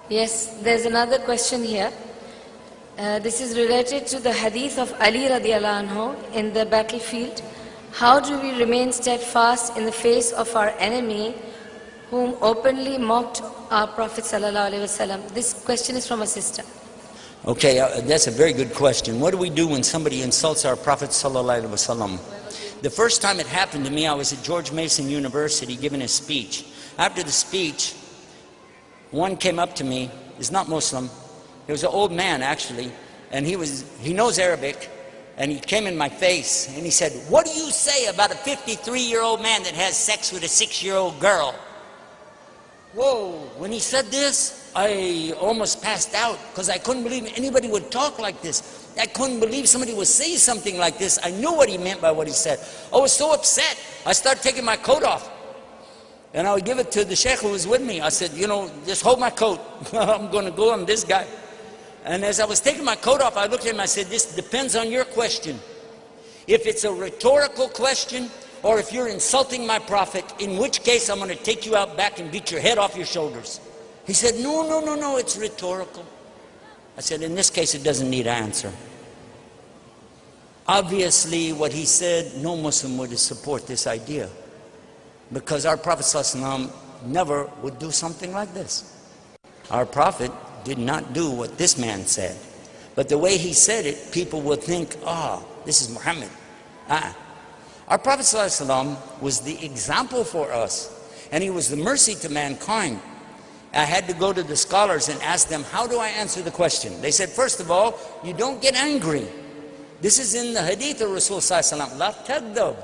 Yes, there's another question here. This is related to the hadith of Ali radiallahu anhu in the battlefield. How do we remain steadfast in the face of our enemy whom openly mocked our Prophet sallallahu alaihi wasallam? This question is from a sister. Okay, that's a very good question. What do we do when somebody insults our Prophet sallallahu alaihi wasallam? The first time it happened to me, I was at George Mason University giving a speech. After the speech, one came up to me, he's not Muslim, he was an old man actually, and he knows Arabic, and he came in my face and he said, "What do you say about a 53-year-old man that has sex with a 6-year-old girl?" Whoa, when he said this, I almost passed out because I couldn't believe anybody would talk like this. I couldn't believe somebody would say something like this. I knew what he meant by what he said. I was so upset, I started taking my coat off. And I would give it to the sheikh who was with me. I said, you know, just hold my coat. I'm going to go on this guy. And as I was taking my coat off, I looked at him, I said, this depends on your question. If it's a rhetorical question, or if you're insulting my prophet, in which case I'm going to take you out back and beat your head off your shoulders. He said, no, it's rhetorical. I said, in this case, it doesn't need an answer. Obviously, what he said, no Muslim would support this idea. Because our Prophet ﷺ never would do something like this. Our Prophet did not do what this man said. But the way he said it, people would think, this is Muhammad. Our Prophet ﷺ was the example for us. And he was the mercy to mankind. I had to go to the scholars and ask them, how do I answer the question? They said, first of all, you don't get angry. This is in the hadith of Rasul ﷺ. La tagdab.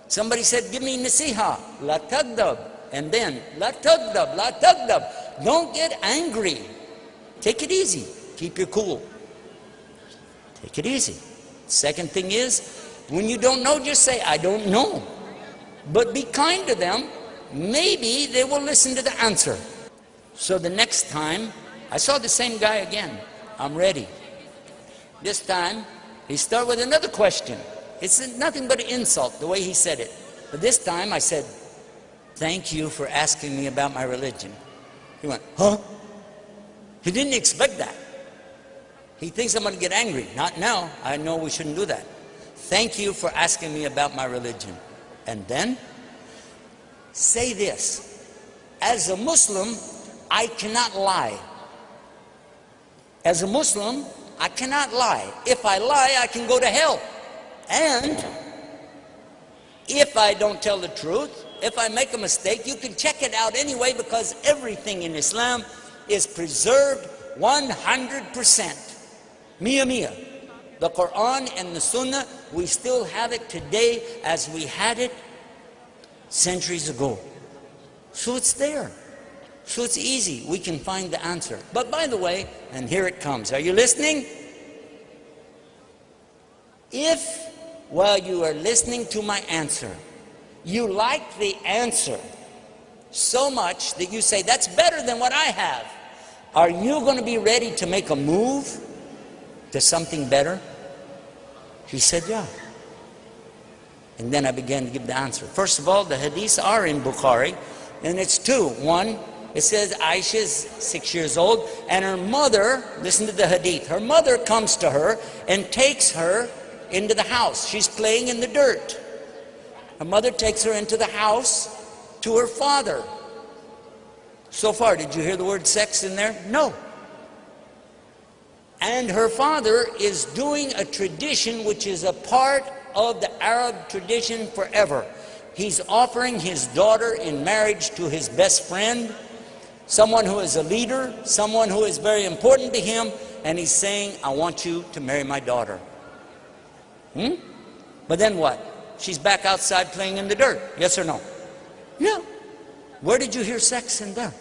Somebody said, give me nasiha. La tagdab. And then, la tagdab, la tagdab. Don't get angry. Take it easy. Keep your cool. Take it easy. Second thing is, when you don't know, just say, I don't know. But be kind to them. Maybe they will listen to the answer. So the next time, I saw the same guy again. I'm ready. This time, he started with another question. It's nothing but an insult, the way he said it. But this time I said, thank you for asking me about my religion. He went, huh? He didn't expect that. He thinks I'm going to get angry. Not now. I know we shouldn't do that. Thank you for asking me about my religion. And then, say this. As a Muslim, I cannot lie. As a Muslim, I cannot lie. If I lie, I can go to hell. And if I don't tell the truth, if I make a mistake, you can check it out anyway, because everything in Islam is preserved 100%. Mia mia. The Quran and the Sunnah, we still have it today as we had it centuries ago. So it's there. So it's easy. We can find the answer. But by the way, and here it comes. Are you listening? If, while you are listening to my answer, you like the answer so much that you say, that's better than what I have, are you going to be ready to make a move to something better? He said, yeah. And then I began to give the answer. First of all, the hadiths are in Bukhari, and it's two. One, it says Aisha's 6 years old, and her mother, listen to the hadith, her mother comes to her and takes her into the house. She's playing in the dirt. Her mother takes her into the house to her father. So far, did you hear the word sex in there? No. And her father is doing a tradition which is a part of the Arab tradition forever. He's offering his daughter in marriage to his best friend, someone who is a leader, someone who is very important to him, and he's saying, I want you to marry my daughter. But then what? She's back outside playing in the dirt. Yes or no? Yeah. Where did you hear sex in there?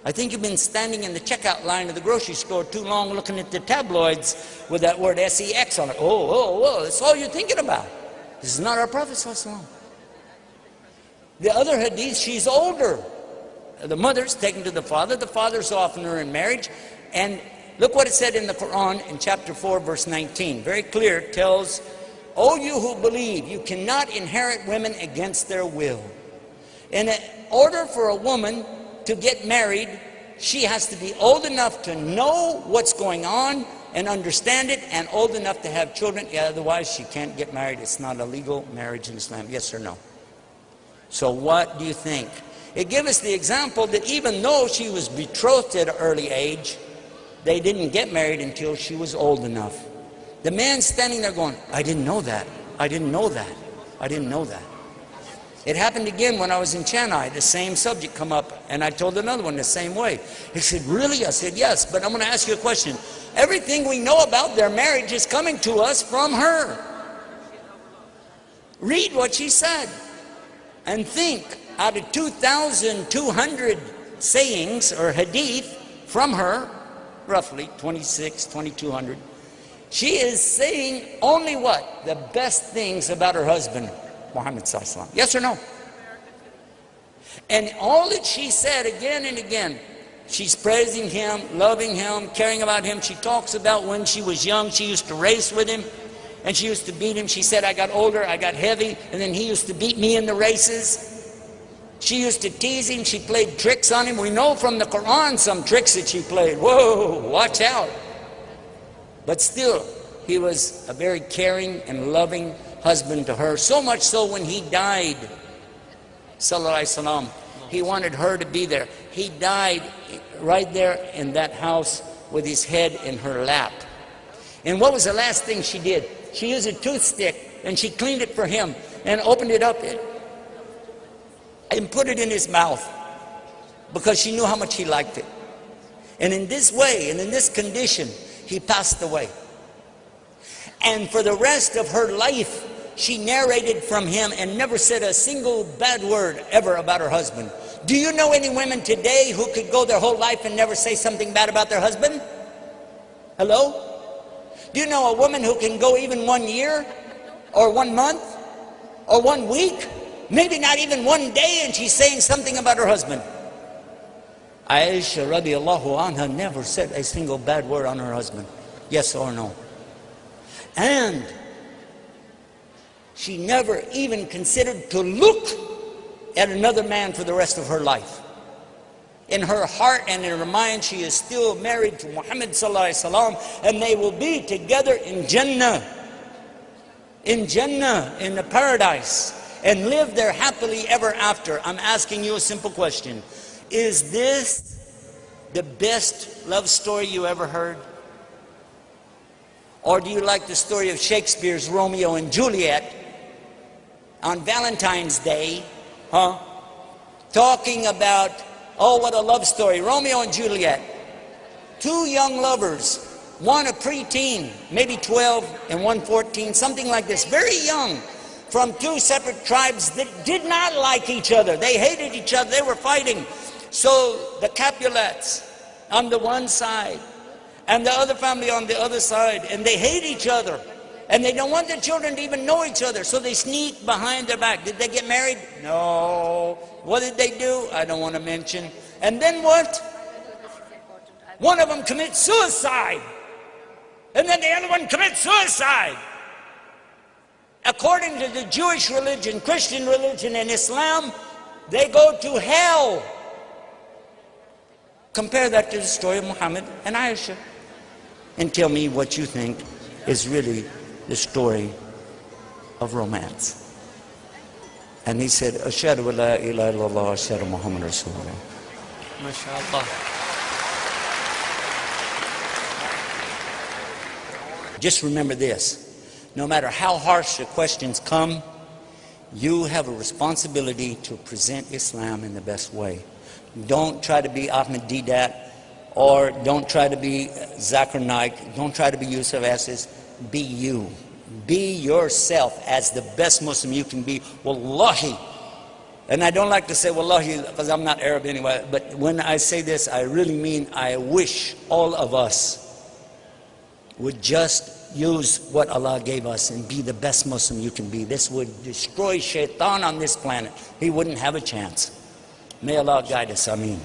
I think you've been standing in the checkout line of the grocery store too long looking at the tabloids with that word sex on it. Oh, that's all you're thinking about. This is not our Prophet ﷺ. The other hadith, she's older. The mother's taken to the father's offering her in marriage. And look what it said in the Quran in chapter 4, verse 19. Very clear, it tells, O you who believe, you cannot inherit women against their will. In order for a woman to get married, she has to be old enough to know what's going on and understand it, and old enough to have children. Yeah, otherwise she can't get married. It's not a legal marriage in Islam. Yes or no? So what do you think? It gives us the example that even though she was betrothed at an early age, they didn't get married until she was old enough. The man standing there going, I didn't know that. I didn't know that. I didn't know that. It happened again when I was in Chennai. The same subject come up, and I told another one the same way. He said, really? I said, yes, but I'm going to ask you a question. Everything we know about their marriage is coming to us from her. Read what she said and think. Out of 2,200 sayings or hadith from her, roughly 2,200, she is saying only what? The best things about her husband, Muhammad sallallahu alaihi wasallam. Yes or no? And all that she said again and again, she's praising him, loving him, caring about him. She talks about when she was young, she used to race with him, and she used to beat him. She said, I got older, I got heavy, and then he used to beat me in the races. She used to tease him. She played tricks on him. We know from the Quran some tricks that she played. Whoa, watch out. But still, he was a very caring and loving husband to her. So much so when he died, sallallahu alaihi wasallam, he wanted her to be there. He died right there in that house with his head in her lap. And what was the last thing she did? She used a toothstick and she cleaned it for him and opened it up and put it in his mouth because she knew how much he liked it. And in this way and in this condition, he passed away. And for the rest of her life, she narrated from him and never said a single bad word ever about her husband. Do you know any women today who could go their whole life and never say something bad about their husband? Hello? Do you know a woman who can go even 1 year or 1 month or 1 week, maybe not even 1 day, and she's saying something about her husband? Aisha radiallahu anha never said a single bad word on her husband. Yes or no? And she never even considered to look at another man for the rest of her life. In her heart and in her mind, she is still married to Muhammad sallallahu alaihi wasallam, and they will be together in Jannah, in the paradise, and live there happily ever after. I'm asking you a simple question. Is this the best love story you ever heard? Or do you like the story of Shakespeare's Romeo and Juliet on Valentine's Day, talking about, oh, what a love story, Romeo and Juliet. 2 young lovers, one a preteen, maybe 12, and one 14, something like this, very young, from 2 separate tribes that did not like each other. They hated each other, they were fighting. So the Capulets on the one side, and the other family on the other side, and they hate each other. And they don't want their children to even know each other, so they sneak behind their back. Did they get married? No. What did they do? I don't want to mention. And then what? One of them commits suicide. And then the other one commits suicide. According to the Jewish religion, Christian religion, and Islam, they go to hell. Compare that to the story of Muhammad and Aisha. And tell me what you think is really the story of romance. And he said, Ashhadu an la ilaha illallah, ashhadu Muhammad Rasulullah. MashaAllah. Just remember this. No matter how harsh the questions come, you have a responsibility to present Islam in the best way. Don't try to be Ahmed Deedat, or don't try to be Zakir Naik, don't try to be Yusuf Estes. Be you. Be yourself as the best Muslim you can be. Wallahi. And I don't like to say wallahi because I'm not Arab anyway, but when I say this, I really mean I wish all of us would just use what Allah gave us and be the best Muslim you can be. This would destroy shaitan on this planet. He wouldn't have a chance. May Allah guide us. Ameen.